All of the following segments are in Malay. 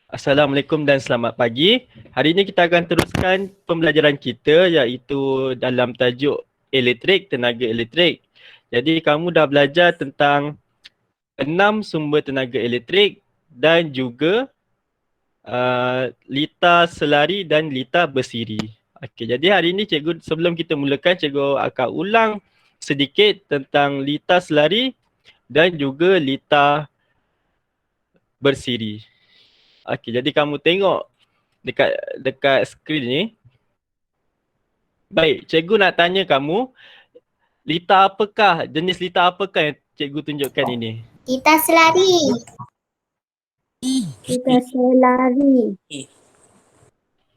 Assalamualaikum dan selamat pagi. Hari ini kita akan teruskan pembelajaran kita iaitu dalam tajuk elektrik, tenaga elektrik. Jadi kamu dah belajar tentang 6 sumber tenaga elektrik dan juga litar selari dan litar bersiri. Okey, jadi hari ini cikgu, sebelum kita mulakan, cikgu akan ulang sedikit tentang litar selari dan juga litar bersiri. Okey, jadi kamu tengok dekat dekat skrin ni. Baik, cikgu nak tanya kamu, jenis litar apakah yang cikgu tunjukkan ini? Kita selari. Kita selari.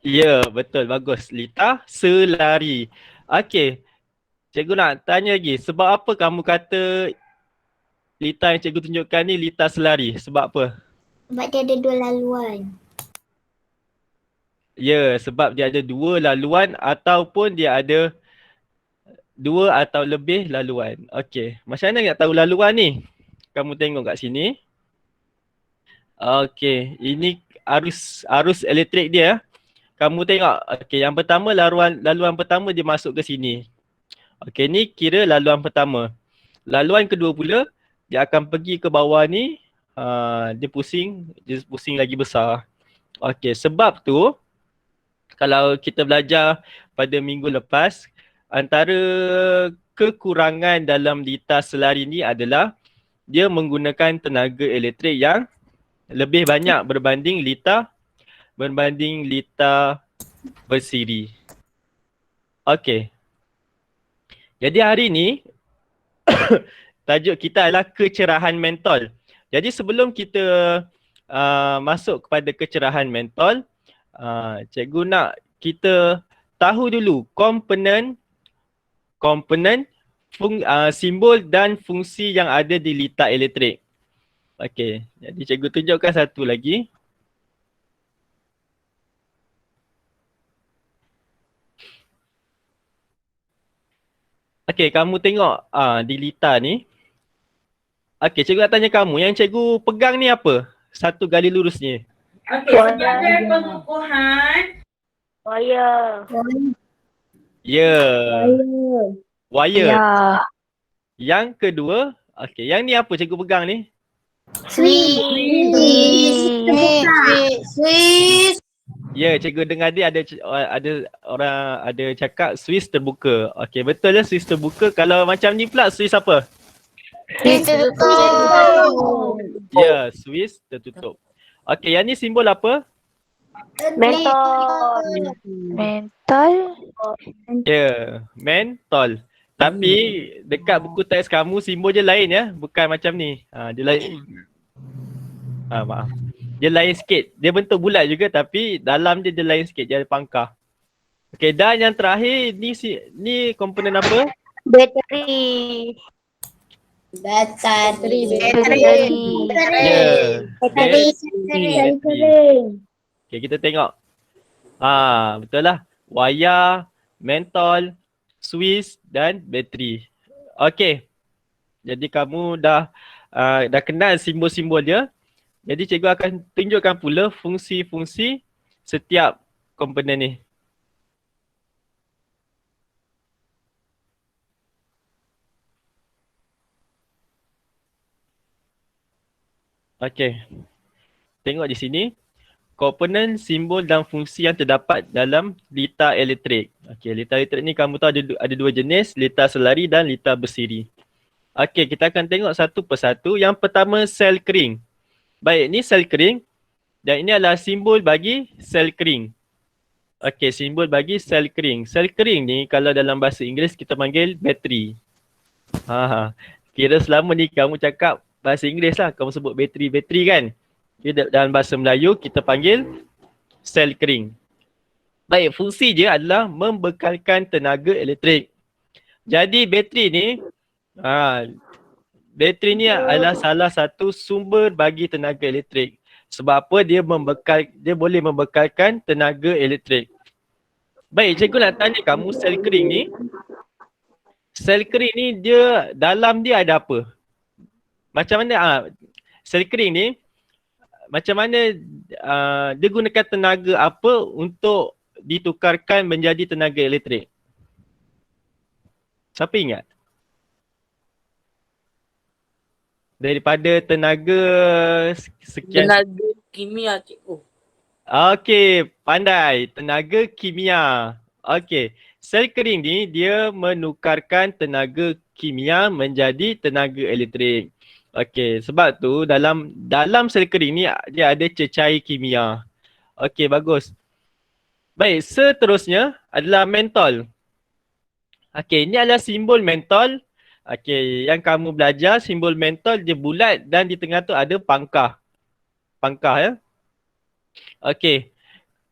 Ya, betul, bagus. Litar selari. Okey, cikgu nak tanya lagi, sebab apa kamu kata litar yang cikgu tunjukkan ni litar selari? Sebab apa? Sebab dia ada dua laluan. Ya, sebab dia ada dua laluan ataupun dia ada dua atau lebih laluan. Okey, macam mana nak tahu laluan ni? Kamu tengok kat sini. Okey, ini arus elektrik dia. Kamu tengok. Okey, yang pertama laluan pertama dia masuk ke sini. Okey, ni kira laluan pertama. Laluan kedua pula dia akan pergi ke bawah ni. Dia pusing lagi besar. Okey, sebab tu kalau kita belajar pada minggu lepas, antara kekurangan dalam litar selari ni adalah dia menggunakan tenaga elektrik yang lebih banyak berbanding litar bersiri. Okey. Jadi hari ni tajuk kita adalah kecerahan mentol. Jadi sebelum kita masuk kepada kecerahan mentol, cikgu nak kita tahu dulu komponen simbol dan fungsi yang ada di litar elektrik. Okey, jadi cikgu tunjukkan satu lagi. Okey, kamu tengok di litar ni. Okey, cikgu nak tanya kamu, yang cikgu pegang ni apa? Satu gali lurus ni. Okey, sebagai pengukuhan Wire. Ya. Wire. Ya. Yang kedua, okey, yang ni apa cikgu pegang ni? Switch. Ya, cikgu dengar dia ada orang ada cakap Swiss terbuka. Okey, betul ya Swiss terbuka. Kalau macam ni pula Swiss apa? Ya, Swiss tertutup. Okey, yang ni simbol apa? Mentol. Ya, mentol. Tapi dekat buku teks kamu simbol dia lain ya, bukan macam ni. Dia lain. Maaf. Dia lain sikit. Dia bentuk bulat juga tapi dalam dia lain sikit, dia ada pangkah. Okey, dan yang terakhir ni komponen apa? Bateri. bateri. Ya. Bateri. Okey, kita tengok. Betul lah. Wayar, mentol, Swiss dan bateri. Okey. Jadi kamu dah kenal simbol-simbol dia. Jadi cikgu akan tunjukkan pula fungsi-fungsi setiap komponen ni. Okey. Tengok di sini. Komponen, simbol dan fungsi yang terdapat dalam litar elektrik. Okey, litar elektrik ni kamu tahu ada dua jenis, litar selari dan litar bersiri. Okey, kita akan tengok satu persatu. Yang pertama, sel kering. Baik, ni sel kering dan ini adalah simbol bagi sel kering. Okey, simbol bagi sel kering. Sel kering ni kalau dalam bahasa Inggeris kita panggil bateri. Kira selama ni kamu cakap bahasa Inggeris lah, kamu sebut bateri kan. Dalam bahasa Melayu kita panggil sel kering. Baik, fungsi dia adalah membekalkan tenaga elektrik. Jadi bateri ni adalah salah satu sumber bagi tenaga elektrik. Sebab apa? Dia boleh membekalkan tenaga elektrik. Baik, cikgu nak tanya kamu, sel kering ni dalam dia ada apa? Macam mana? Sel kering ni macam mana dia gunakan tenaga apa untuk ditukarkan menjadi tenaga elektrik? Siapa ingat? Daripada tenaga sekian. Tenaga kimia, cikgu. Okey, pandai. Tenaga kimia. Okey. Sel kering ni dia menukarkan tenaga kimia menjadi tenaga elektrik. Okey, sebab tu dalam sel kering ni dia ada cecair kimia. Okey, bagus. Baik, seterusnya adalah mentol. Okey, ini adalah simbol mentol. Okey, yang kamu belajar simbol mentol dia bulat dan di tengah tu ada pangkah. Pangkah ya. Okey.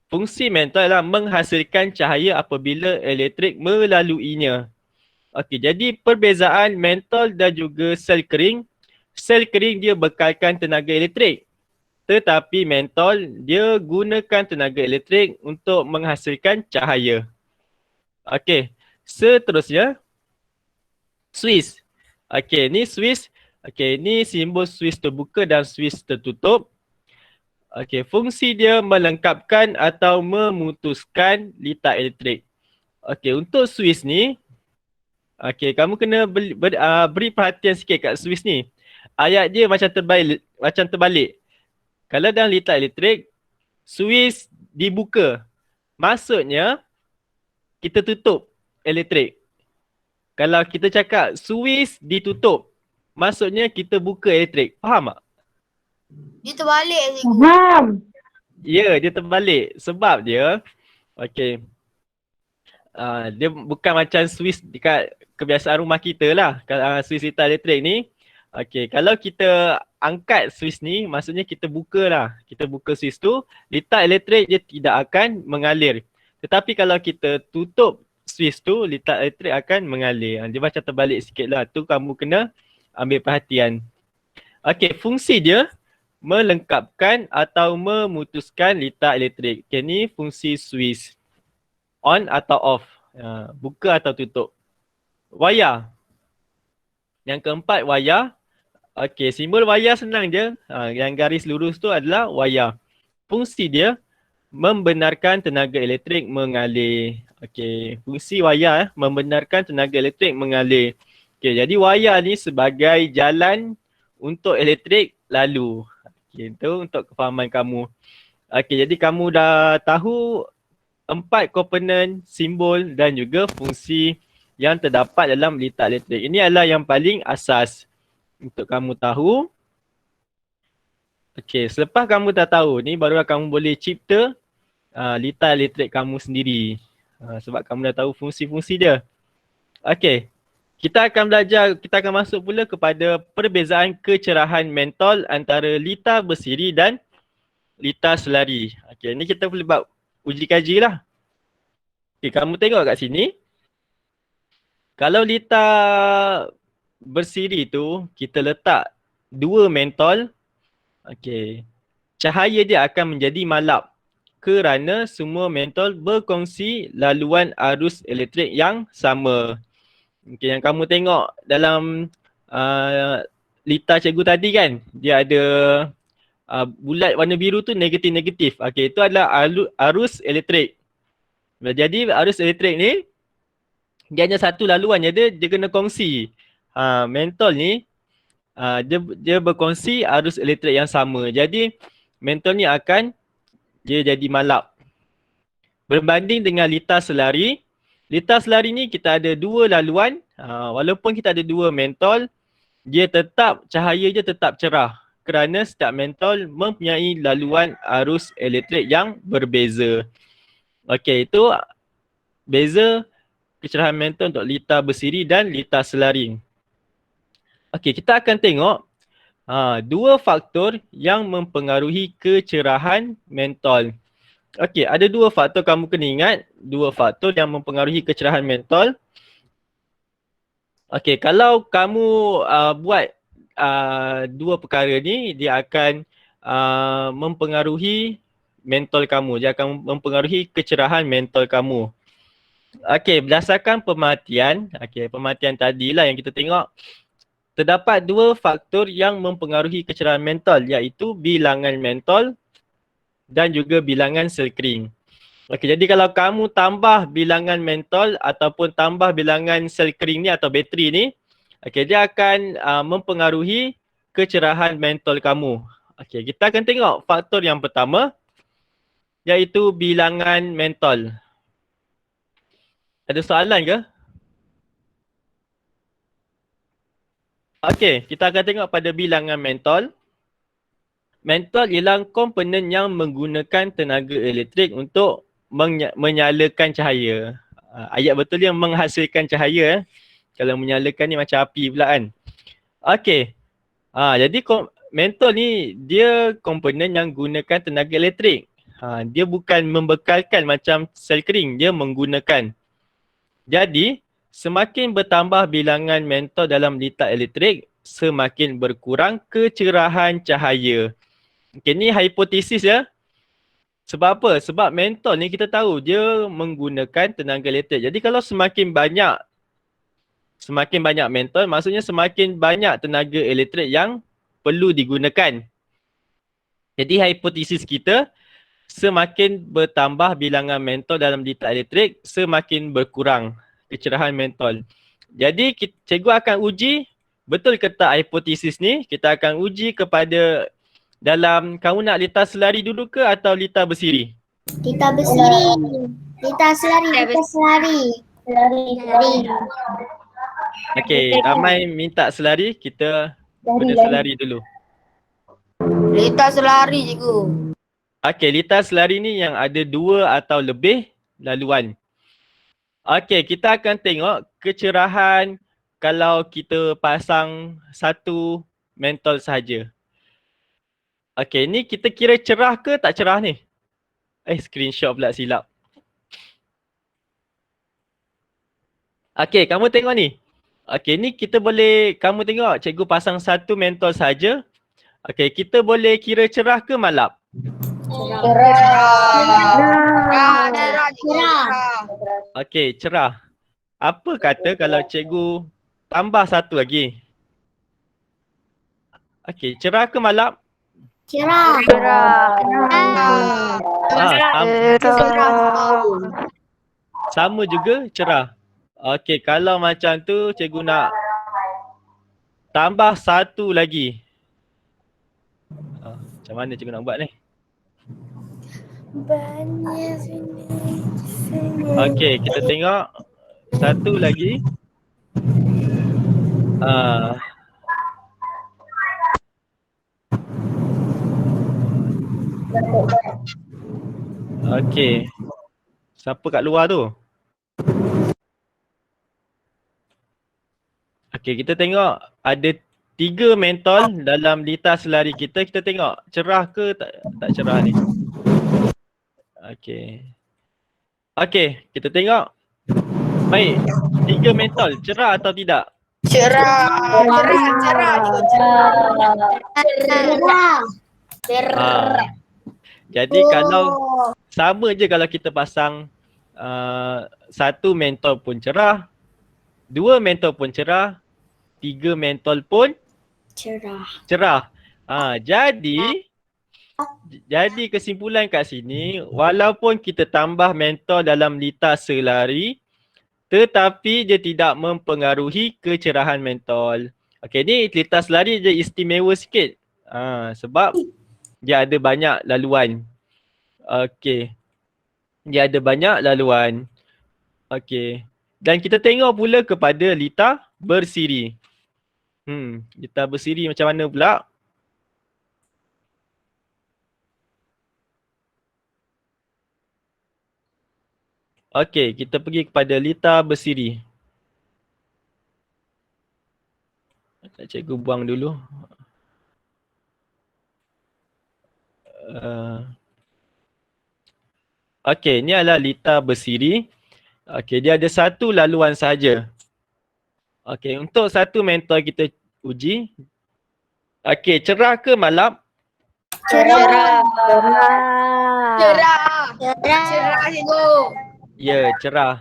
Fungsi mentol adalah menghasilkan cahaya apabila elektrik melaluinya. Okey, jadi perbezaan mentol dan juga sel kering. Sel kering dia bekalkan tenaga elektrik. Tetapi mentol dia gunakan tenaga elektrik untuk menghasilkan cahaya. Okey, seterusnya Swiss. Okey, ni Swiss. Okey, ni simbol Swiss terbuka dan Swiss tertutup. Okey, fungsi dia melengkapkan atau memutuskan litar elektrik. Okey, untuk Swiss ni, okey, kamu kena beri perhatian sikit kat Swiss ni. Ayat dia macam terbalik. Kalau dalam litar elektrik, Swiss dibuka. Maksudnya, kita tutup elektrik. Kalau kita cakap Swiss ditutup, maksudnya kita buka elektrik. Faham tak? Dia terbalik, cikgu. Faham. Ya, dia terbalik. Sebab dia, okey, dia bukan macam Swiss dekat kebiasaan rumah kita lah. Swiss litar elektrik ni, okey, kalau kita angkat Swiss ni, maksudnya kita buka lah. Kita buka Swiss tu, litar elektrik dia tidak akan mengalir. Tetapi kalau kita tutup Swiss tu, litar elektrik akan mengalir. Dia macam terbalik sikit lah. Tu kamu kena ambil perhatian. Okey, fungsi dia melengkapkan atau memutuskan litar elektrik. Okay, ni fungsi Swiss. On atau off. Buka atau tutup. Wayar. Yang keempat, wayar. Okey, simbol wayar senang je. Yang garis lurus tu adalah wayar. Fungsi dia membenarkan tenaga elektrik mengalir. Okey, fungsi wayar membenarkan tenaga elektrik mengalir. Okey, jadi wayar ni sebagai jalan untuk elektrik lalu. Okey, itu untuk kefahaman kamu. Okey, jadi kamu dah tahu 4 komponen, simbol dan juga fungsi yang terdapat dalam litar elektrik. Ini adalah yang paling asas untuk kamu tahu. Okey, selepas kamu dah tahu ni, barulah kamu boleh cipta litar elektrik kamu sendiri. Sebab kamu dah tahu fungsi-fungsi dia. Okey, kita akan masuk pula kepada perbezaan kecerahan mentol antara litar bersiri dan litar selari. Okey, ni kita boleh buat uji kaji lah. Okey, kamu tengok kat sini. Kalau litar bersiri tu kita letak 2 mentol, okey, cahaya dia akan menjadi malap kerana semua mentol berkongsi laluan arus elektrik yang sama. Okay, yang kamu tengok dalam litar cikgu tadi kan, dia ada bulat warna biru tu negatif-negatif. Okay, itu adalah arus elektrik. Jadi arus elektrik ni, dia hanya satu laluan, dia kena kongsi. Mentol ni, dia berkongsi arus elektrik yang sama. Jadi mentol ni akan dia jadi malap. Berbanding dengan litar selari, litar selari ni kita ada 2 laluan. Walaupun kita ada 2 mentol, cahaya dia tetap cerah. Kerana setiap mentol mempunyai laluan arus elektrik yang berbeza. Okey, itu beza kecerahan mentol untuk litar bersiri dan litar selari. Okey, kita akan tengok 2 faktor yang mempengaruhi kecerahan mentol. Okey, ada 2 faktor kamu kena ingat. 2 faktor yang mempengaruhi kecerahan mentol. Okey, kalau kamu buat 2 perkara ni, dia akan mempengaruhi mentol kamu. Dia akan mempengaruhi kecerahan mentol kamu. Okey, berdasarkan pemerhatian, pemerhatian tadilah yang kita tengok. terdapat dua faktor yang mempengaruhi kecerahan mentol, iaitu bilangan mentol dan juga bilangan sel kering. Okey, jadi kalau kamu tambah bilangan mentol ataupun tambah bilangan sel kering ni atau bateri ni, okey, dia akan mempengaruhi kecerahan mentol kamu. Okey, kita akan tengok faktor yang pertama, iaitu bilangan mentol. Ada soalan ke? Okey, kita akan tengok pada bilangan mentol. Mentol ialah komponen yang menggunakan tenaga elektrik untuk menyalakan cahaya. Ayat betul yang menghasilkan cahaya. Kalau menyalakan ni macam api pula kan. Okey. Jadi mentol ni dia komponen yang gunakan tenaga elektrik. Dia bukan membekalkan macam sel kering, dia menggunakan. Jadi, semakin bertambah bilangan mentol dalam litar elektrik, semakin berkurang kecerahan cahaya. Okey, ni hipotesis ya. Sebab apa? Sebab mentol ni kita tahu dia menggunakan tenaga elektrik. Jadi kalau semakin banyak mentol, maksudnya semakin banyak tenaga elektrik yang perlu digunakan. Jadi hipotesis kita, semakin bertambah bilangan mentol dalam litar elektrik, semakin berkurang kecerahan mentol. Jadi cikgu akan uji betul ke tak hipotesis ni. Kita akan uji kepada dalam, kamu nak litar selari dulu ke atau litar bersiri? Litar bersiri. Litar selari. Litar selari. Selari. Okey, ramai minta selari, kita benda selari dulu. Litar selari cikgu. Okey, litar selari ni yang ada 2 atau lebih laluan. Okey, kita akan tengok kecerahan kalau kita pasang satu mentol sahaja. Okey, ni kita kira cerah ke tak cerah ni? Screenshot pula silap. Okey, kamu tengok ni. Okey, ni kita boleh, kamu tengok cikgu pasang satu mentol saja. Okey, kita boleh kira cerah ke malap? Cerah. Okey, cerah. Apa kata kalau cikgu tambah satu lagi? Okey, cerah ke malap? Cerah. Sama juga cerah. Okey, kalau macam tu cikgu nak tambah satu lagi. Macam mana cikgu nak buat ni? Okey, kita tengok satu lagi. Okey. Siapa kat luar tu? Okey, kita tengok ada 3 mentol dalam litar selari kita. Kita tengok cerah ke tak cerah ni. Okey. Okey, kita tengok. Baik, 3 mentol cerah atau tidak? Cerah. Jadi kalau sama je kalau kita pasang satu mentol pun cerah, 2 mentol pun cerah, 3 mentol pun cerah. Jadi kesimpulan kat sini, walaupun kita tambah mentol dalam litar selari, tetapi dia tidak mempengaruhi kecerahan mentol. Okey, ni litar selari je istimewa sikit. Sebab dia ada banyak laluan. Okey. Dia ada banyak laluan. Okey. Dan kita tengok pula kepada litar bersiri. Litar bersiri macam mana pula? Okey, kita pergi kepada litar bersiri. Cikgu buang dulu. Okey, ni adalah litar bersiri. Okey, dia ada satu laluan sahaja. Okey, untuk satu mentol kita uji. Okey, cerah ke malap? Cerah cikgu. Ya, cerah.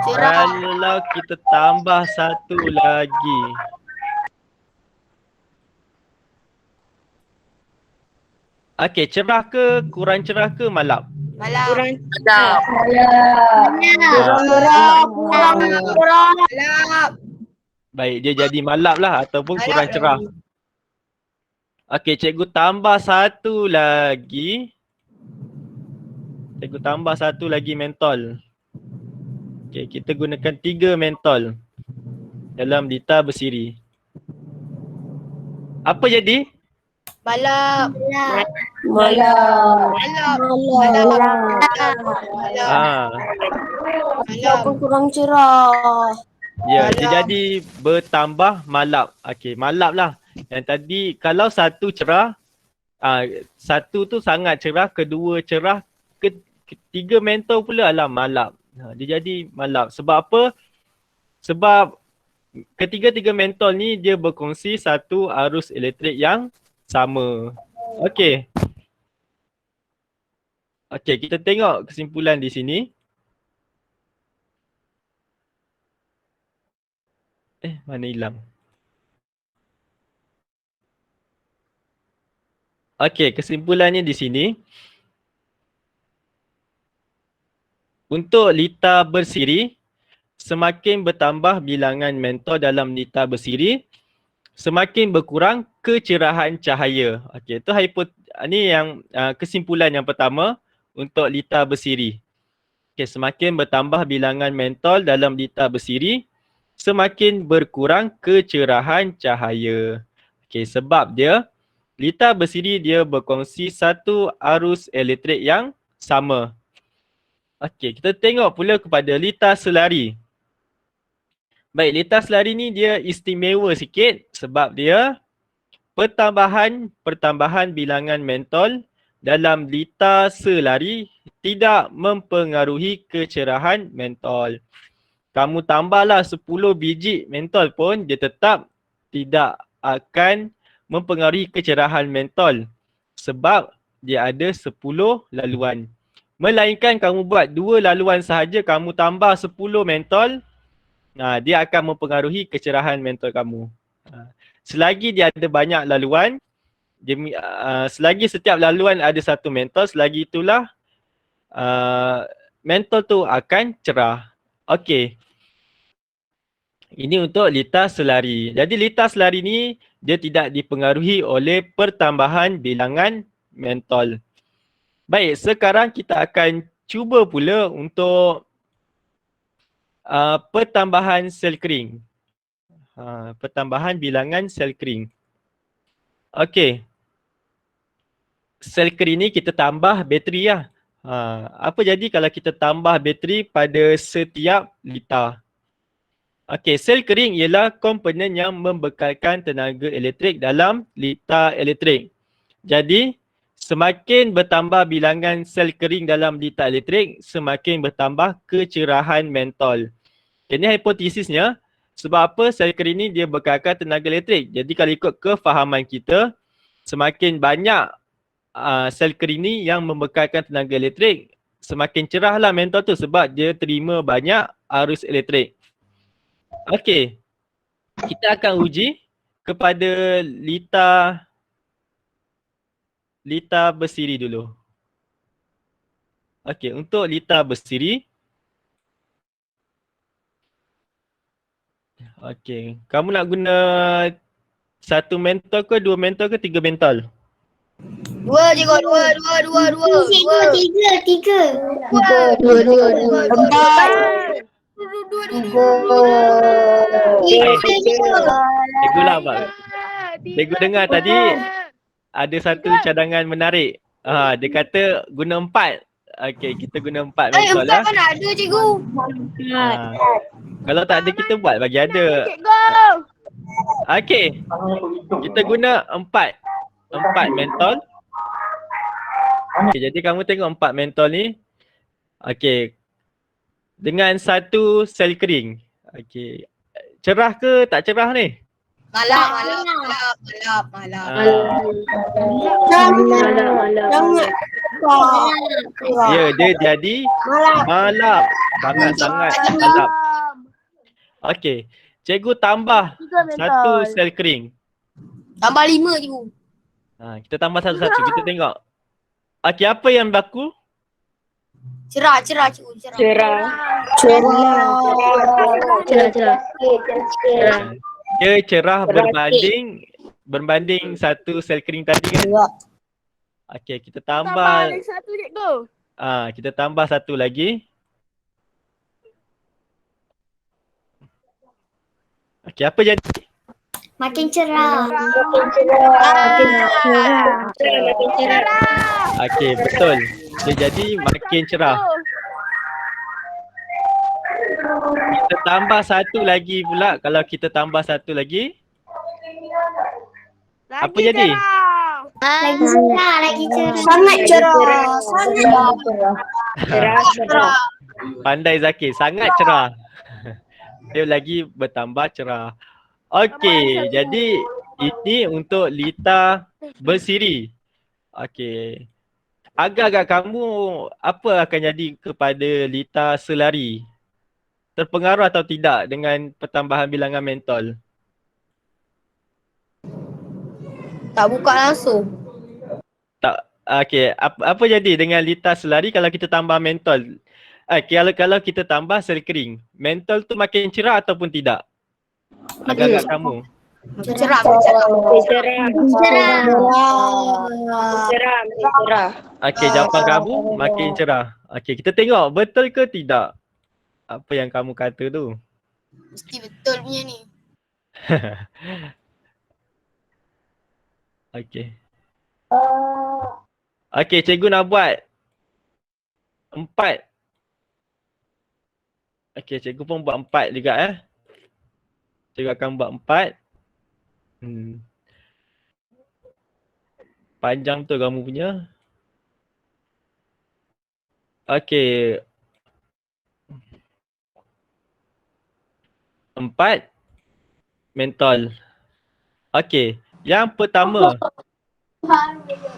Cerah. Kalau kita tambah satu lagi. Okey, cerah ke, kurang cerah ke, malap? Malam. Malam. Kurang. Malam. Baik, dia jadi malap lah ataupun kurang cerah. Okey, cikgu tambah satu lagi. Cikgu tambah satu lagi mentol. Okey, kita gunakan 3 mentol dalam lita bersiri. Apa jadi? Malam. Malam. Ah, Malam. Kurang cerah. ya, dia Malap. jadi bertambah malap. Okey, malap lah. Yang tadi kalau satu cerah, satu tu sangat cerah, kedua cerah, ketiga mentol pula adalah malap. Dia jadi malap. Sebab apa? Sebab ketiga-tiga mentol ni dia berkongsi satu arus elektrik yang sama. Okey. Okey, kita tengok kesimpulan di sini. Mana hilang? Okey, kesimpulannya di sini. Untuk lita bersiri, semakin bertambah bilangan mentol dalam lita bersiri, semakin berkurang kecerahan cahaya. Okey, itu ni yang kesimpulan yang pertama untuk lita bersiri. Okey, semakin bertambah bilangan mentol dalam lita bersiri, semakin berkurang kecerahan cahaya. Okey, sebab dia lita bersiri dia berkongsi satu arus elektrik yang sama. Okey, kita tengok pula kepada lita selari. Baik, lita selari ni dia istimewa sikit sebab dia pertambahan bilangan mentol dalam lita selari tidak mempengaruhi kecerahan mentol. Kamu tambahlah 10 biji mentol pun dia tetap tidak akan mempengaruhi kecerahan mentol sebab dia ada 10 laluan. Melainkan kamu buat 2 laluan sahaja, kamu tambah 10 mentol, dia akan mempengaruhi kecerahan mentol kamu. Selagi dia ada banyak laluan, selagi setiap laluan ada satu mentol, selagi itulah mentol tu akan cerah. Okey. Ini untuk lita selari. Jadi lita selari ni dia tidak dipengaruhi oleh pertambahan bilangan mentol. Baik, sekarang kita akan cuba pula untuk pertambahan sel kering. Pertambahan bilangan sel kering. Okey. Sel kering ni kita tambah bateri lah. Apa jadi kalau kita tambah bateri pada setiap lita? Okey, sel kering ialah komponen yang membekalkan tenaga elektrik dalam lita elektrik. Jadi, semakin bertambah bilangan sel kering dalam lita elektrik, semakin bertambah kecerahan mentol. Ini hipotesisnya. Sebab apa? Sel kering ni dia bekalkan tenaga elektrik. Jadi kalau ikut kefahaman kita, semakin banyak sel kering ni yang membekalkan tenaga elektrik, semakin cerahlah mentol tu sebab dia terima banyak arus elektrik. Okey. Kita akan uji kepada lita bersiri dulu. Okey, untuk lita bersiri. Okey, kamu nak guna satu mentol ke, 2 mentol ke, 3 mentol? 2 je kau. 2. Tiga. Cikgu lah abang. Cikgu dengar tadi ada satu cadangan menarik. Dia kata guna 4. Okey, kita guna 4 mentol lah. Mana ada cikgu? Kalau tak ada kita buat bagi ada. Okey. Kita guna 4 mentol. Okey, jadi kamu tengok 4 mentol ni. Okey. Dengan satu sel kering. Okey. Cerah ke tak cerah ni? Malam. Ya, dia jadi malap. Sangat-sangat sedap. Okey. Cikgu tambah 1 sel kering. Tambah 5 cikgu. Kita tambah satu-satu. Kita tengok. Okey, apa yang berlaku? Cerah cikgu, cerah. Dia cerah berbanding satu sel kering tadi kan? Okey, kita tambah satu cikgu. kita tambah satu lagi. Okey, apa jadi? Makin cerah. Okey, betul. Dia jadi makin cerah. Kita tambah satu lagi pula. Kalau kita tambah satu lagi, apa jadi? Lagi cerah. Sangat cerah. Cerah. Pandai Zakir, sangat cerah. Dia lagi bertambah cerah. Okey, jadi ini untuk lita bersiri. Okey. Agak-agak kamu apa akan jadi kepada lita selari? Terpengaruh atau tidak dengan pertambahan bilangan mentol? Tak buka langsung. Tak. Okey, apa jadi dengan lita selari kalau kita tambah mentol? Kalau kita tambah sel kering, mentol tu makin cerah ataupun tidak? Agak-agak kamu. Cerah. Okey, jawapan kamu makin cerah. Okey, kita tengok betul ke tidak apa yang kamu kata tu. Mesti betul punya ni. Okey. Okey, cikgu nak buat 4. Okey, cikgu pun buat 4 juga Cikgu akan buat 4. Panjang tu kamu punya. Okey. 4 mentol. Okey, yang pertama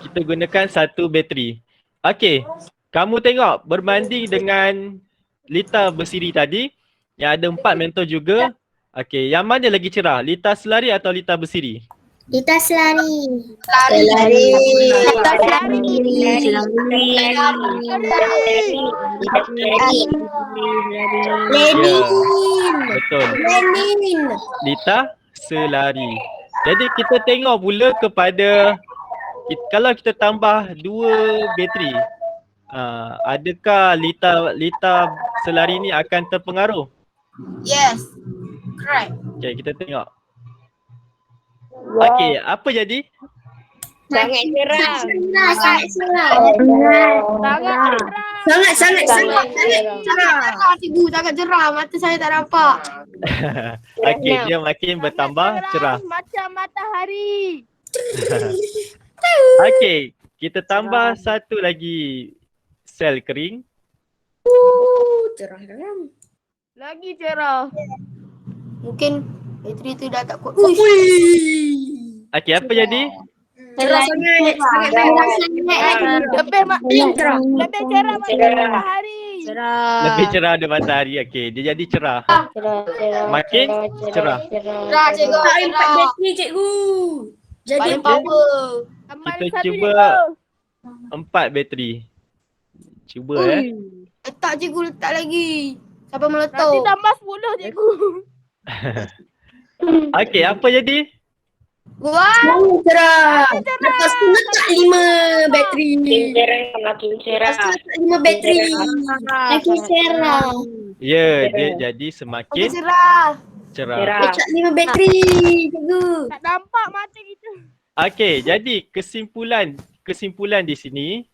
kita gunakan satu bateri. Okey, kamu tengok berbanding dengan lita bersiri tadi yang ada 4 mentol juga. Okey, yang mana lagi cerah? Lita selari atau lita bersiri? Lita selari. Betul. Lita selari. Jadi kita tengok pula kepada kalau kita tambah 2 bateri, adakah lita selari ni akan terpengaruh? Yes. Correct. Okay, kita tengok. Okey, apa jadi? Sangat cerah. Sangat cerah. Cerah cikgu, sangat cerah. Mata saya tak nampak. Okey, dia makin bertambah cerah. Macam matahari. Okey, kita tambah satu lagi sel kering. Cerah. Lagi cerah. Mungkin bateri tu dah tak kuat. Okey, apa jadi? Cerah sangat. Lebih cerah macam matahari. Lebih cerah dari matahari. Okey, dia jadi cerah. Makin cerah. Cerah cikgu. Empat bateri cikgu. Jadi Paling power. Kita cuba 4 bateri. Cuba Letak cikgu, letak lagi. Sampai Nanti meletup. tambah 10 cikgu. Okey, apa jadi? Wah. Cerah. Lepas tu letak 5 bateri. Makin cerah. 5 bateri. Makin cerah. Ya, dia jadi Makin semakin cerah. cerah. Letak 5 bateri. Cikgu. tak nampak mata kita. Okey, jadi kesimpulan di sini.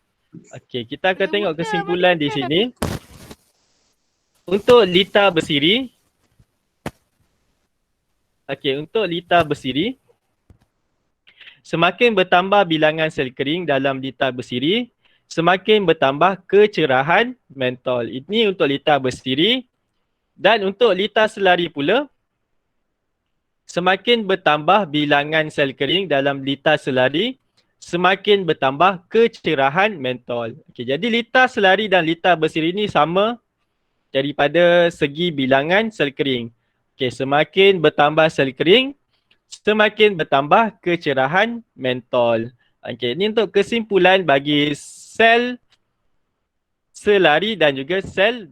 Okey, kita akan tengok kesimpulan di sini. Untuk lita bersiri. Okey, untuk lita bersiri. Semakin bertambah bilangan sel kering dalam lita bersiri, semakin bertambah kecerahan mentol. Ini untuk lita bersiri. Dan untuk lita selari pula, semakin bertambah bilangan sel kering dalam lita selari, semakin bertambah kecerahan mentol. Okey, jadi lita selari dan lita bersiri ni sama daripada segi bilangan sel kering. Okey, semakin bertambah sel kering, semakin bertambah kecerahan mentol. Okey, ini untuk kesimpulan bagi sel selari dan juga sel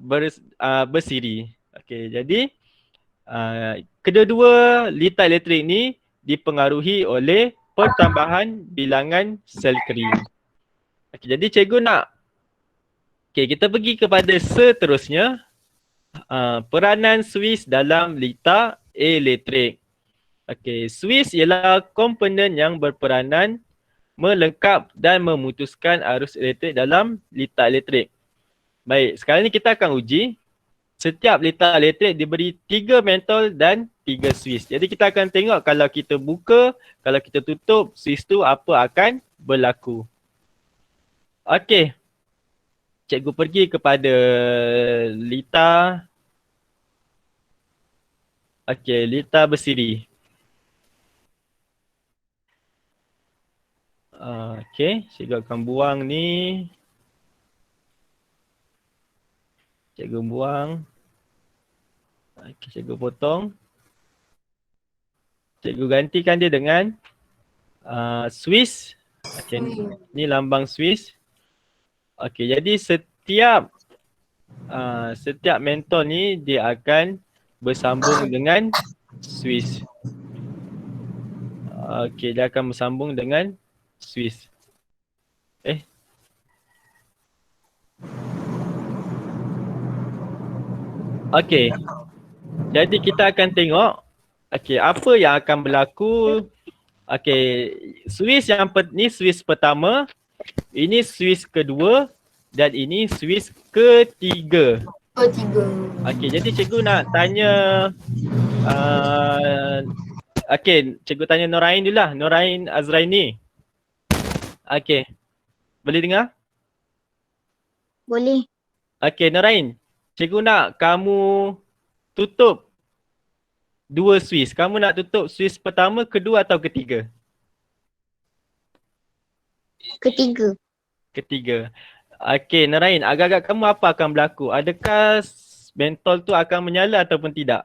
bersiri. Okey, jadi kedua-dua litar elektrik ni dipengaruhi oleh pertambahan bilangan sel kering. Okey, jadi cikgu nak kita pergi kepada seterusnya. Peranan Swiss dalam litar elektrik. Okey, Swiss ialah komponen yang berperanan melengkap dan memutuskan arus elektrik dalam litar elektrik. Baik, sekarang ni kita akan uji. Setiap litar elektrik diberi 3 mentol dan 3 Swiss. Jadi kita akan tengok kalau kita buka, kalau kita tutup Swiss tu apa akan berlaku. Okey. Cikgu pergi kepada litar. Okey, litar bersiri. Okey, cikgu akan buang ni. Cikgu buang. Okey, cikgu potong. Cikgu gantikan dia dengan Swiss. Okey, ni lambang Swiss. Okey, jadi setiap mentol ni dia akan bersambung dengan Swiss. Okey, dia akan bersambung dengan Swiss. Okey. Jadi kita akan tengok apa yang akan berlaku. Okey, Swiss ni Swiss pertama, ini Swiss kedua dan ini Swiss ketiga. Okey, jadi cikgu nak tanya cikgu tanya Norain dulu lah. Norain Azraini. Okey. Boleh dengar? Boleh. Okey, Norain. Cikgu nak kamu tutup 2 Swiss. Kamu nak tutup Swiss pertama, kedua atau ketiga? Ketiga. Okey, Norain, agak-agak kamu apa akan berlaku? Adakah mentol tu akan menyala ataupun tidak?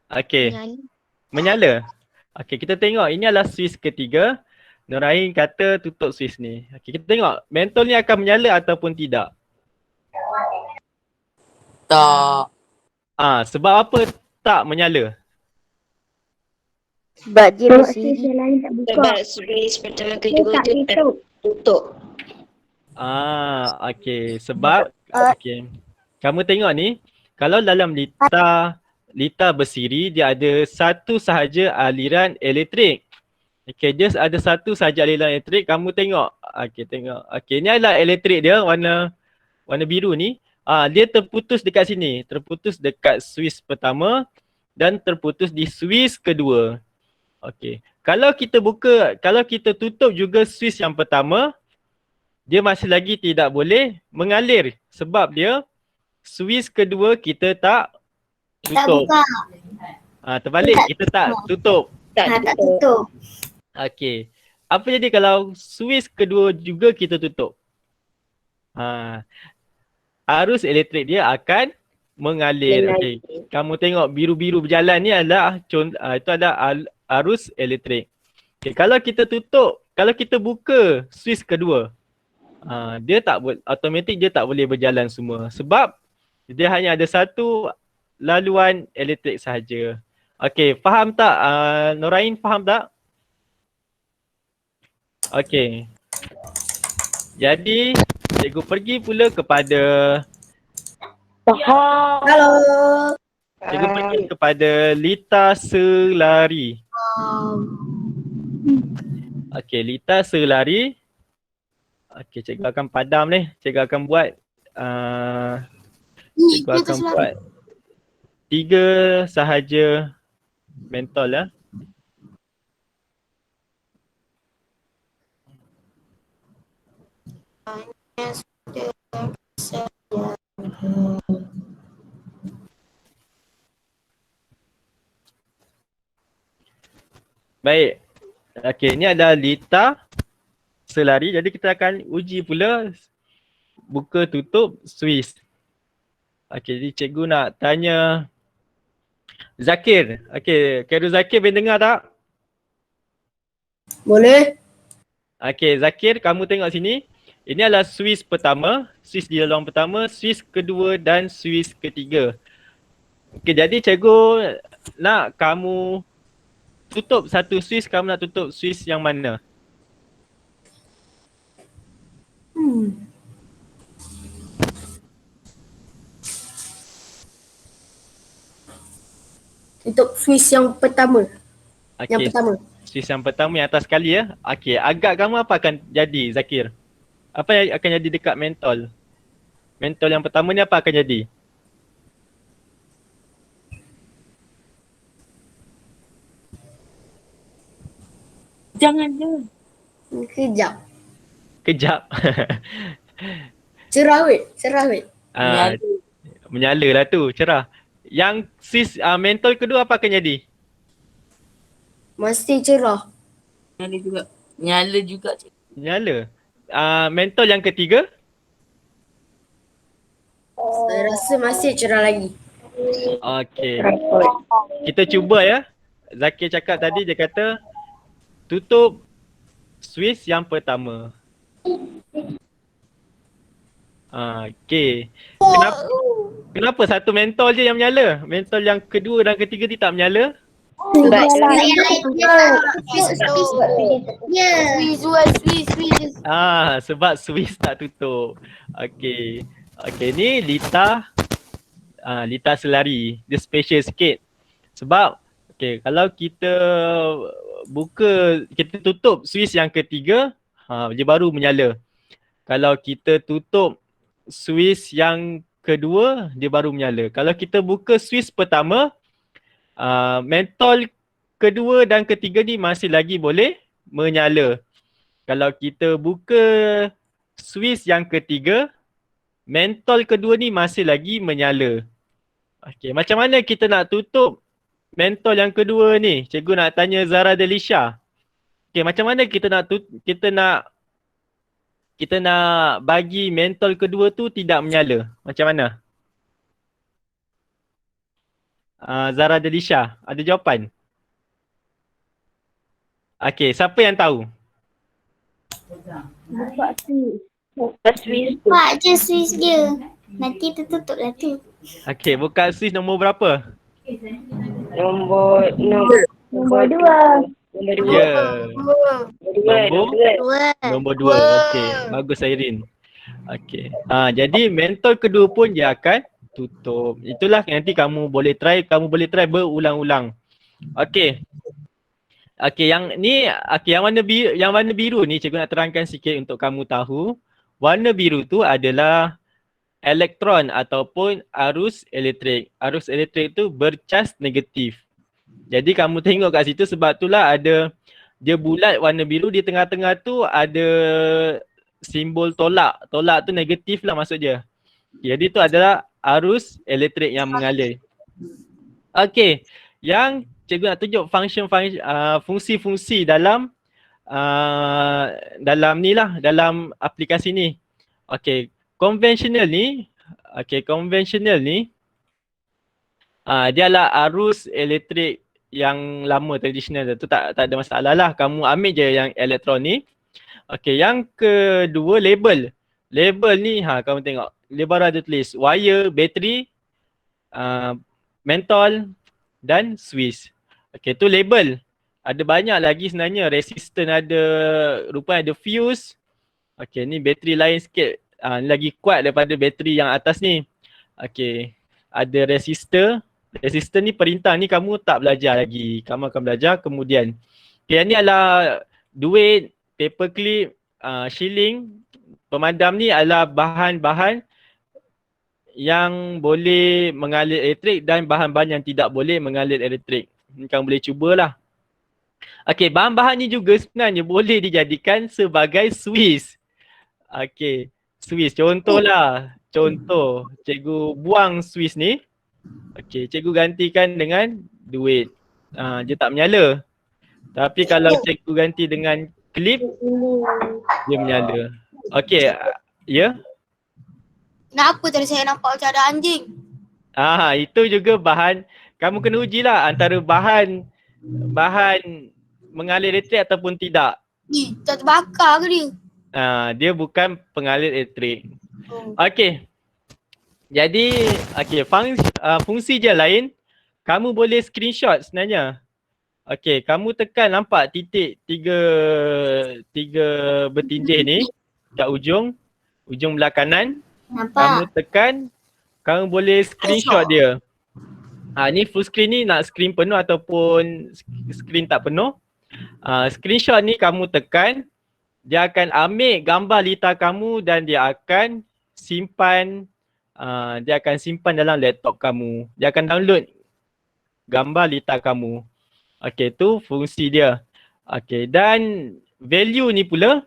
Okey. Menyala. Okey, kita tengok ini adalah Swiss ketiga. Norain kata tutup Swiss ni. Okey, kita tengok mentol ni akan menyala ataupun tidak. Tak. Sebab apa tak menyala? Sebab dia bersiri. Sebab Swiss pertama kedua tu tutup. Okey. Sebab okey. Kamu tengok ni, kalau dalam litar bersiri dia ada satu sahaja aliran elektrik. Okey, dia ada satu sahaja aliran elektrik. Kamu tengok. Okey, tengok. Okey, ni adalah elektrik dia warna biru ni. Dia terputus dekat sini. Terputus dekat Swiss pertama dan terputus di Swiss kedua. Okey. Kalau kita tutup juga Swiss yang pertama, dia masih lagi tidak boleh mengalir sebab dia Swiss kedua kita tak tutup. Terbalik, kita tak tutup. Tak tutup. Okey. Apa jadi kalau Swiss kedua juga kita tutup? Arus elektrik dia akan mengalir. Okey. Kamu tengok biru-biru berjalan ni adalah itu adalah arus elektrik. Okey, kalau kita tutup, kalau kita buka Swiss kedua, dia tak automatik dia tak boleh berjalan semua sebab dia hanya ada satu laluan elektrik sahaja. Okey, faham tak? Norain faham tak? Okey. Jadi, cikgu pergi pula kepada Halo. cikgu pergi kepada litar selari. Okey, litar selari. Okey, cikgu akan padam ni. Cikgu akan buat cikgu akan buat 3 sahaja mentol ya. Baik. Okey, ni adalah lita selari. Jadi kita akan uji pula buka tutup Swiss. Okey, jadi cikgu nak tanya Zakir. Okey, Khairul Zakir boleh dengar tak? Boleh? Okey, Zakir, kamu tengok sini. Ini adalah Swiss pertama, Swiss di lubang pertama, Swiss kedua dan Swiss ketiga. Okey, jadi cikgu nak kamu tutup satu Swiss, kamu nak tutup Swiss yang mana? Untuk Swiss yang pertama. Yang Okey, pertama. Swiss yang pertama yang atas sekali ya. Okey, agak kamu apa akan jadi Zakir? Apa yang akan jadi dekat mentol? Mentol yang pertama ni apa akan jadi? Jangan. Kejap. Kejap. Cerah weh. Cerah weh. Menyala lah tu, cerah. Yang Swiss mentol kedua apa akan jadi? Masih cerah. Nyala juga. Menyala. Mentol yang ketiga? Saya rasa masih cerah lagi. Okey. Kita cuba ya. Zakir cakap tadi dia kata tutup Swiss yang pertama. Okey. Kenapa satu mentol je yang menyala? Mentol yang kedua dan ketiga dia tak menyala? Sebab Swiss. Sebab Swiss tak tutup. Okey. Okey, ni lita lita selari. Dia special sikit. Sebab kalau kita kita tutup Swiss yang ketiga, dia baru menyala. Kalau kita tutup Swiss yang kedua, dia baru menyala. Kalau kita buka Swiss pertama, mentol kedua dan ketiga ni masih lagi boleh menyala. Kalau kita buka Swiss yang ketiga, mentol kedua ni masih lagi menyala. Okey, macam mana kita nak tutup mentol yang kedua ni? Cikgu nak tanya Zara Delisha. Okey, macam mana kita nak bagi mentol kedua tu tidak menyala? Macam mana? Zara Delisha, ada jawapan? Okey, siapa yang tahu? Buka je Swiss dia. Nanti tertutup lah tu. Okey, buka Swiss nombor berapa? Nombor 2. Ya. Nombor 2. Okey, bagus Airin. Okey. Jadi mentol kedua pun dia akan tutup. Itulah nanti kamu boleh try berulang-ulang. Okey. Okey, yang warna biru ni cikgu nak terangkan sikit untuk kamu tahu. Warna biru tu adalah elektron ataupun arus elektrik. Arus elektrik tu bercas negatif. Jadi kamu tengok kat situ sebab itulah dia bulat warna biru, di tengah-tengah tu ada simbol tolak. Tolak tu negatif lah maksud dia. Jadi tu adalah arus elektrik yang mengalir. Okey, yang cikgu nak tunjuk fungsi-fungsi dalam dalam aplikasi ni. Okey, konvensional ni dia adalah arus elektrik yang lama tradisional tu, tak ada masalah lah. Kamu ambil je yang elektron ni. Okey, yang kedua label. Label ni kamu tengok. Dia baru ada tulis wire, bateri, mentol dan Swiss. Okey, tu label. Ada banyak lagi sebenarnya. Resistor ada, rupanya ada fuse. Okey, ni bateri lain sikit. Ni lagi kuat daripada bateri yang atas ni. Okey, ada resistor. Resistor ni perintah ni kamu tak belajar lagi. Kamu akan belajar kemudian. Okey, yang ni adalah duit, paperclip, shilling. Pemadam ni adalah bahan-bahan yang boleh mengalir elektrik dan bahan-bahan yang tidak boleh mengalir elektrik. Kamu boleh cubalah. Okey, bahan-bahan ni juga sebenarnya boleh dijadikan sebagai Swiss. Okey, Swiss contohlah. Contoh, cikgu buang Swiss ni. Okey, cikgu gantikan dengan duit. Dia tak menyala. Tapi kalau cikgu ganti dengan klip, dia menyala. Okey, ya. Kenapa tadi saya nampak macam ada anjing? Itu juga bahan, kamu kena ujilah antara bahan mengalir elektrik ataupun tidak. Tak terbakar ke dia? Dia bukan pengalir elektrik. Oh. Okey. Jadi, fungsi je lain, kamu boleh screenshot sebenarnya. Okey, kamu tekan nampak titik tiga bertindih ni kat ujung belah kanan. Kamu Nampak? tekan, kamu boleh screenshot dia. Ni full screen ni nak screen penuh ataupun screen tak penuh. Screenshot ni kamu tekan, dia akan ambil gambar litar kamu dan dia akan simpan dalam laptop kamu. Dia akan download gambar litar kamu. Okey, tu fungsi dia. Okey, dan value ni pula.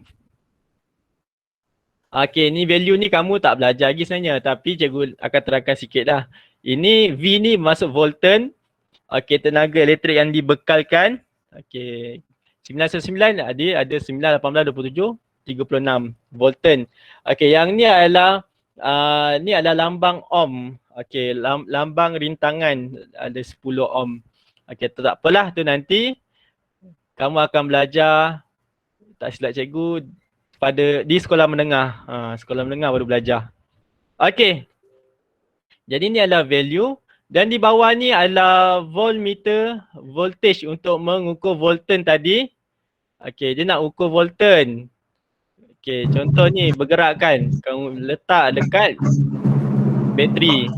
Okey, ni value ni kamu tak belajar lagi sebenarnya, tapi cikgu akan terangkan sikit lah. Ini V ni masuk volten. Okey, tenaga elektrik yang dibekalkan. Okey, 999 ada 9, 18, 27, 36 volten. Okey, yang ni adalah lambang ohm. Okey, lambang rintangan ada 10 ohm. Okey, tak apalah tu nanti kamu akan belajar, tak silap cikgu, di sekolah menengah. Sekolah menengah baru belajar. Okey. Jadi ni adalah value dan di bawah ni adalah voltmeter, voltage untuk mengukur volten tadi. Okey, dia nak ukur volten. Okey, contoh ni bergerak kan, kamu letak dekat bateri.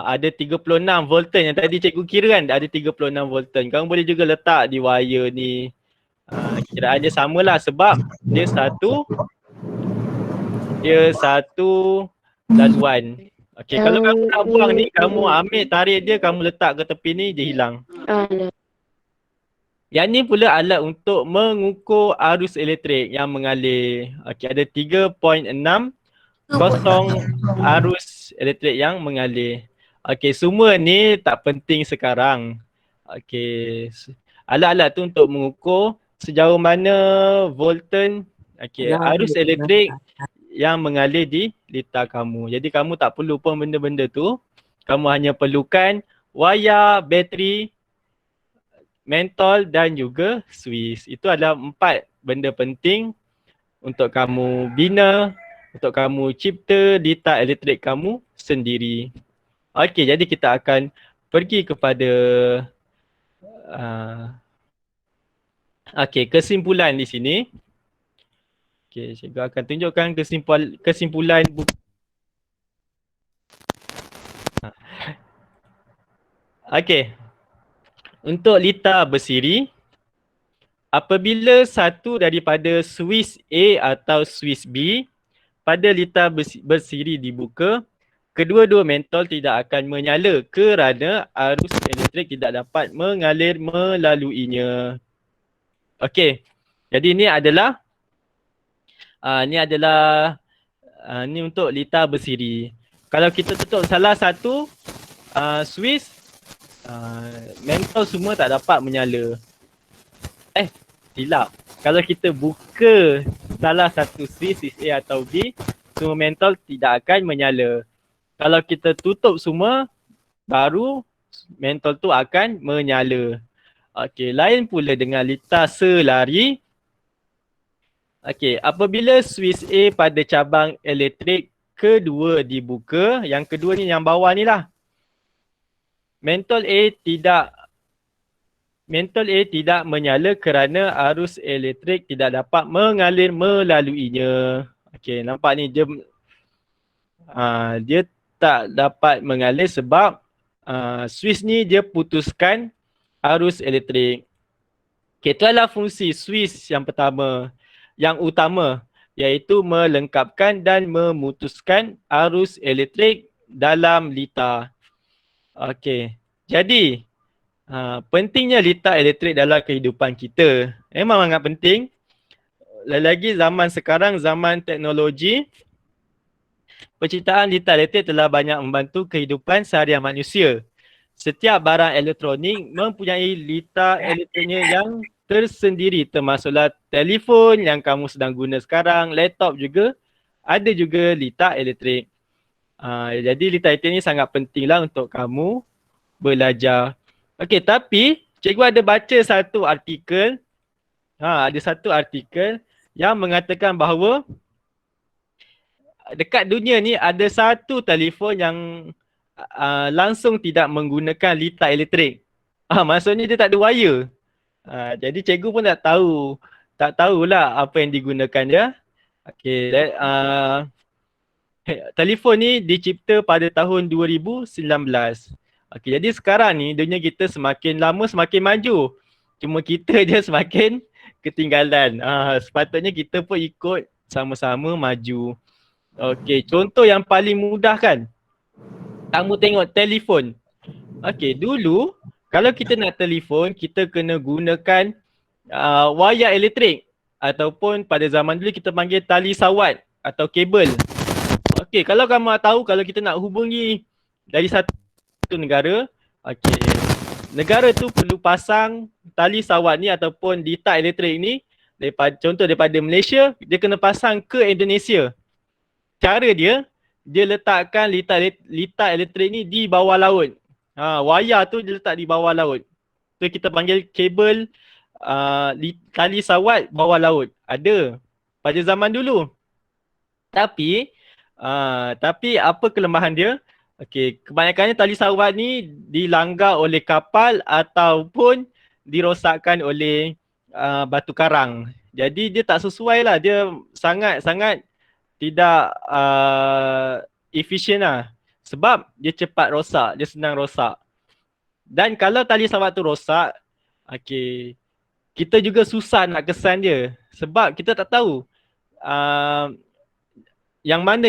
Ada 36 volten yang tadi cikgu kira kan, ada 36 volten. Kamu boleh juga letak di wire ni. Kiraan dia samalah sebab dia satu laluan. Okey, kalau kamu nak buang ni, kamu ambil tarik dia, kamu letak ke tepi ni, dia hilang. Yang ni pula alat untuk mengukur arus elektrik yang mengalir. Okey, ada 3.6 arus elektrik yang mengalir. Okey, semua ni tak penting sekarang. Okey, alat-alat tu untuk mengukur sejauh mana volten, arus elektrik yang mengalir di litar kamu. Jadi kamu tak perlu pun benda-benda tu. Kamu hanya perlukan wayar, bateri, mentol dan juga suis. Itu adalah 4 benda penting untuk kamu bina, untuk kamu cipta litar elektrik kamu sendiri. Okey, jadi kita akan pergi kepada kesimpulan di sini. Okey, cikgu akan tunjukkan kesimpulan buku. Okey. Untuk litar bersiri, apabila satu daripada suis A atau suis B pada litar bersiri dibuka, kedua-dua mentol tidak akan menyala kerana arus elektrik tidak dapat mengalir melaluinya. Okey. Jadi ini adalah ni untuk litar bersiri. Kalau kita tutup salah satu switch, mentol semua tak dapat menyala. Silap. Kalau kita buka salah satu switch A atau B, semua mentol tidak akan menyala. Kalau kita tutup semua, baru mentol tu akan menyala. Okey, lain pula dengan litar selari. Okey, apabila switch A pada cabang elektrik kedua dibuka, yang kedua ni yang bawah ni lah. Mentol A tidak menyala kerana arus elektrik tidak dapat mengalir melaluinya. Okey, nampak ni dia tak dapat mengalir sebab switch ni dia putuskan arus elektrik. Okey, itu adalah fungsi switch yang pertama. Yang utama, iaitu melengkapkan dan memutuskan arus elektrik dalam litar. Okey, jadi pentingnya litar elektrik dalam kehidupan kita. Memang sangat penting. Lagi zaman sekarang, zaman teknologi, penciptaan litar elektrik telah banyak membantu kehidupan seharian manusia. setiap barang elektronik mempunyai litar elektriknya yang tersendiri, termasuklah telefon yang kamu sedang guna sekarang, laptop juga ada juga litar elektrik. Jadi litar elektrik ni sangat pentinglah untuk kamu belajar. Okey, tapi cikgu ada baca satu artikel, ada satu artikel yang mengatakan bahawa dekat dunia ni ada satu telefon yang langsung tidak menggunakan litar elektrik. Maksudnya dia tak ada wire. Jadi cikgu pun tak tahulah apa yang digunakan dia. Okey, telefon ni dicipta pada tahun 2019. Okey, jadi sekarang ni dunia kita semakin lama semakin maju. Cuma kita je semakin ketinggalan. Sepatutnya kita pun ikut sama-sama maju. Okey, contoh yang paling mudah kan. Kamu tengok telefon. Okey, dulu kalau kita nak telefon, kita kena gunakan wayar elektrik ataupun pada zaman dulu kita panggil tali sawat atau kabel. Okey, kalau kamu tahu kalau kita nak hubungi dari satu negara, okey, negara tu perlu pasang tali sawat ni ataupun litar elektrik ni daripada Malaysia, dia kena pasang ke Indonesia. Cara dia letakkan litar elektrik ni di bawah laut. Wayar tu dia letak di bawah laut. Tu kita panggil kabel tali sawat bawah laut. Ada pada zaman dulu. Tapi apa kelemahan dia? Okey, kebanyakannya tali sawat ni dilanggar oleh kapal ataupun dirosakkan oleh batu karang. Jadi dia tak sesuai lah. Dia sangat tidak efisien lah. Sebab dia cepat rosak, dia senang rosak. Dan kalau tali sawat tu rosak, okey, kita juga susah nak kesan dia. Sebab kita tak tahu yang mana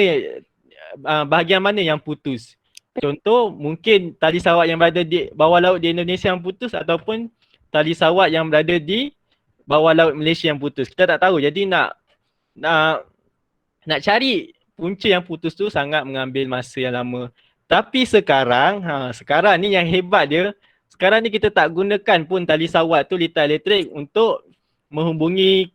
bahagian mana yang putus. Contoh, mungkin tali sawat yang berada di bawah laut di Indonesia yang putus ataupun tali sawat yang berada di bawah laut Malaysia yang putus. Kita tak tahu. Jadi nak cari punca yang putus tu sangat mengambil masa yang lama. Tapi sekarang ni yang hebat dia, sekarang ni kita tak gunakan pun tali sawat tu, litar elektrik untuk menghubungi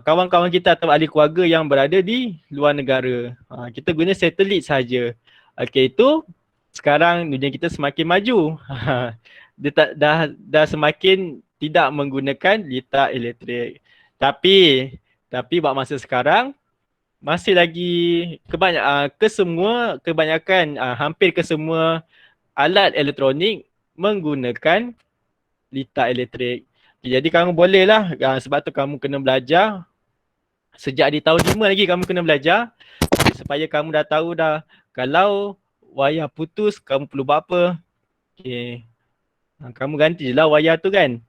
kawan-kawan kita atau ahli keluarga yang berada di luar negara. Kita guna satelit saja. Okey, itu sekarang dunia kita semakin maju. Dia dah semakin tidak menggunakan litar elektrik. Tapi buat masa sekarang masih lagi kebanyakan hampir ke semua alat elektronik menggunakan litar elektrik. Jadi kamu bolehlah, sebab tu kamu kena belajar sejak di tahun 5 lagi kamu kena belajar supaya kamu dah tahu dah kalau wayar putus kamu perlu buat apa. Okey. Kamu ganti je lah wayar tu kan.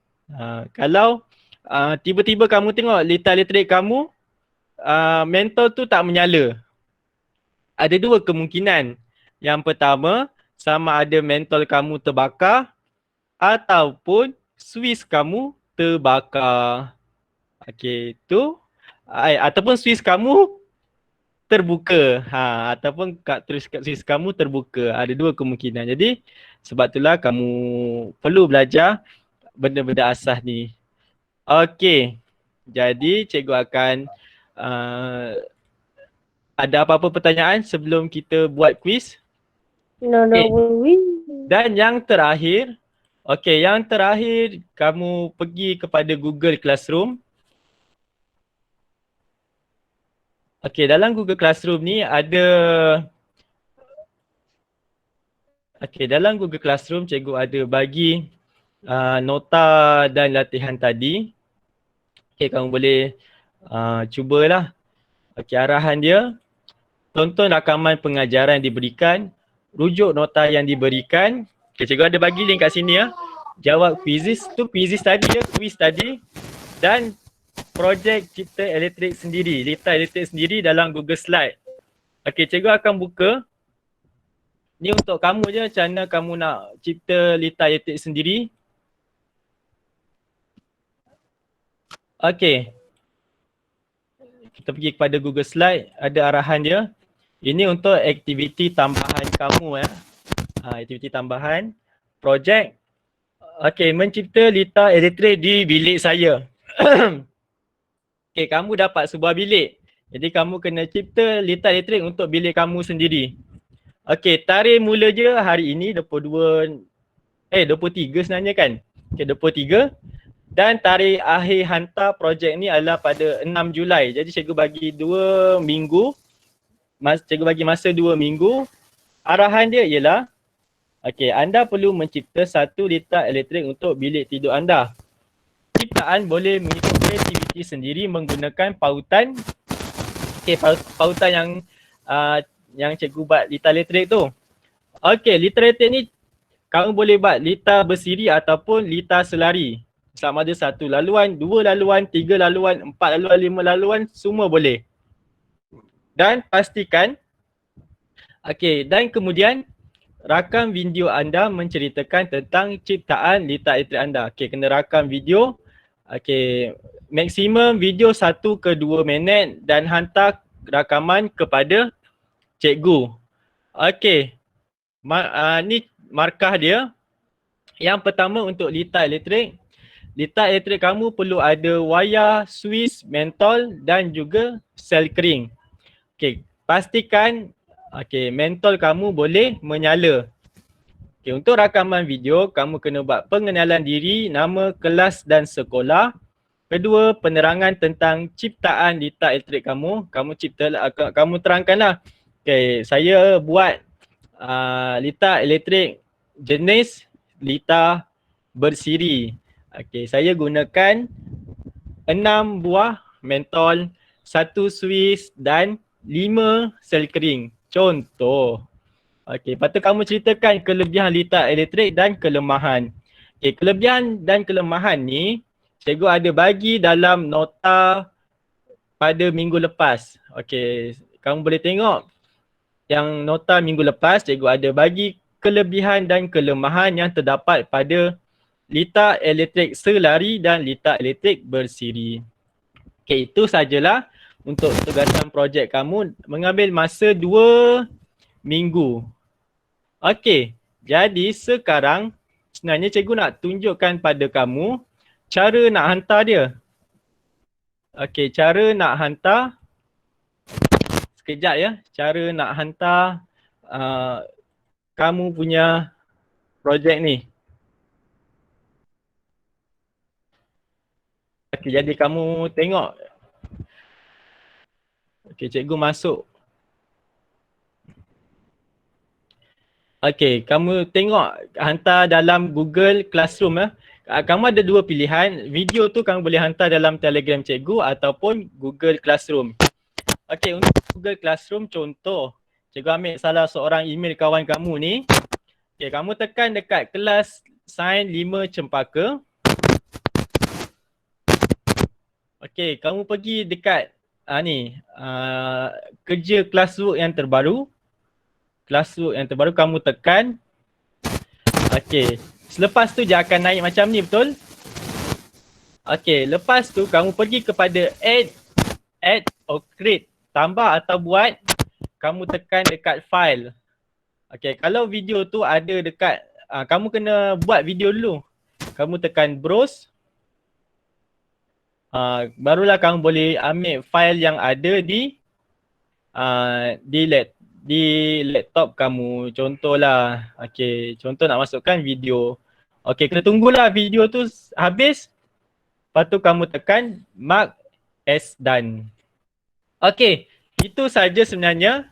Kalau tiba-tiba kamu tengok litar elektrik kamu mentol tu tak menyala. Ada dua kemungkinan. Yang pertama, sama ada mentol kamu terbakar ataupun suis kamu terbakar. Okey, tu ataupun suis kamu terbuka. Ataupun suis kamu terbuka. Ada dua kemungkinan. Jadi sebab itulah kamu perlu belajar benda-benda asas ni. Okey. Jadi cikgu akan ada apa-apa pertanyaan sebelum kita buat quiz? No. Dan yang terakhir, yang terakhir kamu pergi kepada Google Classroom. Dalam Google Classroom ni ada dalam Google Classroom cikgu ada bagi nota dan latihan tadi. Kamu boleh cubalah. Arahan dia, tonton rakaman pengajaran yang diberikan, rujuk nota yang diberikan. Cikgu ada bagi link kat sini ya. Jawab quizzes tadi dan projek cipta elektrik sendiri, litar elektrik sendiri dalam Google Slide. Cikgu akan buka. Ni untuk kamu je macam mana kamu nak cipta litar elektrik sendiri. Kita pergi kepada Google Slide, ada arahan dia. Ini untuk aktiviti tambahan kamu ya. Aktiviti tambahan. projek. Okey, mencipta litar elektrik di bilik saya. Okey, kamu dapat sebuah bilik. Jadi kamu kena cipta litar elektrik untuk bilik kamu sendiri. Okey, tarikh mula je hari ini 23 sebenarnya kan. Okey, 23. Dan tarikh akhir hantar projek ni adalah pada 6 Julai. Jadi cikgu bagi 2 minggu. Cikgu bagi masa 2 minggu. Arahan dia ialah, okey, anda perlu mencipta 1 litar elektrik untuk bilik tidur anda. Ciptaan boleh mengikut kreativiti sendiri menggunakan pautan. Okey, pautan yang cikgu buat litar elektrik tu. Okey, litar elektrik ni kamu boleh buat litar bersiri ataupun litar selari. Sama ada 1 laluan, 2 laluan, 3 laluan, 4 laluan, 5 laluan, semua boleh. Dan pastikan, okey, dan kemudian rakam video anda menceritakan tentang ciptaan litar elektrik anda. Okey, kena rakam video. Okey, maksimum video 1 ke 2 minit dan hantar rakaman kepada cikgu. Okey, ni markah dia. Yang pertama untuk litar elektrik. Litar elektrik kamu perlu ada wayar, suis, mentol dan juga sel kering. Okey, pastikan mentol kamu boleh menyala. Okey, untuk rakaman video kamu kena buat pengenalan diri, nama, kelas dan sekolah. Kedua, penerangan tentang ciptaan litar elektrik kamu. Kamu terangkanlah. Okey, saya buat litar elektrik jenis litar bersiri. Okey, saya gunakan 6 buah mentol, 1 suis dan 5 sel kering. Contoh. Okey, lepas tu kamu ceritakan kelebihan litar elektrik dan kelemahan. Okey, kelebihan dan kelemahan ni cikgu ada bagi dalam nota pada minggu lepas. Okey, kamu boleh tengok yang nota minggu lepas cikgu ada bagi kelebihan dan kelemahan yang terdapat pada litar elektrik selari dan litar elektrik bersiri. Okey, itu sajalah untuk tugasan projek kamu, mengambil masa 2 minggu. Okey, jadi sekarang sebenarnya cikgu nak tunjukkan pada kamu cara nak hantar dia. Okey, cara nak hantar. Sekejap ya, cara nak hantar kamu punya projek ni. Okay, jadi kamu tengok. Okey, cikgu masuk. Okey, kamu tengok hantar dalam Google Classroom ya. Kamu ada 2 pilihan. Video tu kamu boleh hantar dalam Telegram cikgu ataupun Google Classroom. Okey, untuk Google Classroom contoh, cikgu ambil salah seorang email kawan kamu ni. Okey, kamu tekan dekat kelas Sains 5 Cempaka. Okey, kamu pergi dekat kerja classwork yang terbaru. Classwork yang terbaru kamu tekan. Okey, selepas tu dia akan naik macam ni, betul? Okey, lepas tu kamu pergi kepada add or create, tambah atau buat, kamu tekan dekat file. Okey, kalau video tu ada dekat kamu kena buat video dulu. Kamu tekan browse. Barulah kamu boleh ambil file yang ada di laptop kamu. Contohlah, okey, contoh nak masukkan video. Okey, kena tunggulah video tu habis. Lepas tu kamu tekan mark as done. Okey, itu saja sebenarnya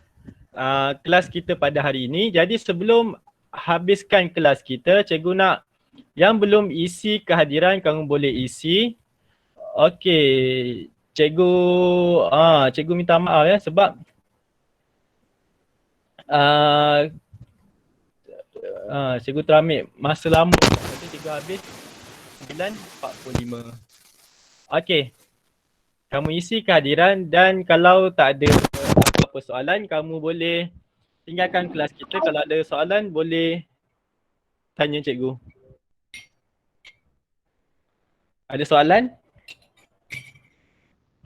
kelas kita pada hari ini. Jadi sebelum habiskan kelas kita, cikgu nak yang belum isi kehadiran kamu boleh isi. Okey, cikgu minta maaf ya sebab cikgu terambil masa lama. Lepas cikgu habis 9:45. Okey, kamu isi kehadiran dan kalau tak ada apa-apa soalan kamu boleh tinggalkan kelas kita. Kalau ada soalan boleh tanya cikgu. Ada soalan?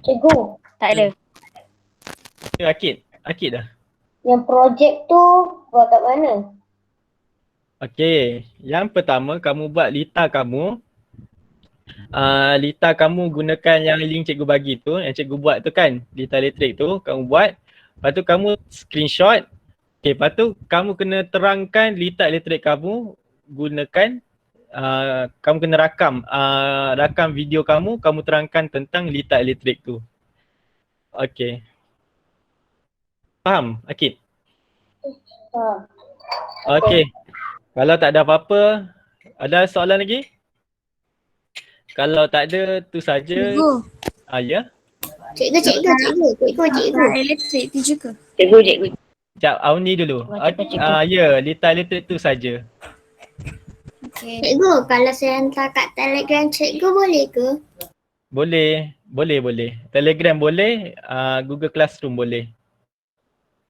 Cikgu, Tak ada. Akid dah. yang projek tu buat kat mana? Okey, yang pertama kamu buat lita kamu. Lita kamu gunakan yang link cikgu bagi tu, yang cikgu buat tu kan, lita elektrik tu kamu buat. Lepas tu kamu screenshot. Okey, lepas tu kamu kena terangkan lita elektrik kamu gunakan kamu kena rakam video kamu terangkan tentang lita elektrik tu. Okey. Faham, Akid? Okey. Kalau tak ada apa-apa, ada soalan lagi? Kalau tak ada, tu saja. Cikgu. Ya. Cikgu. Elektrik tu juga. Cikgu. Sekejap, Auni dulu. Ya, lita elektrik tu saja. Okay. Cikgu, kalau saya hantar kat Telegram cikgu boleh ke? Boleh. Telegram boleh, Google Classroom boleh.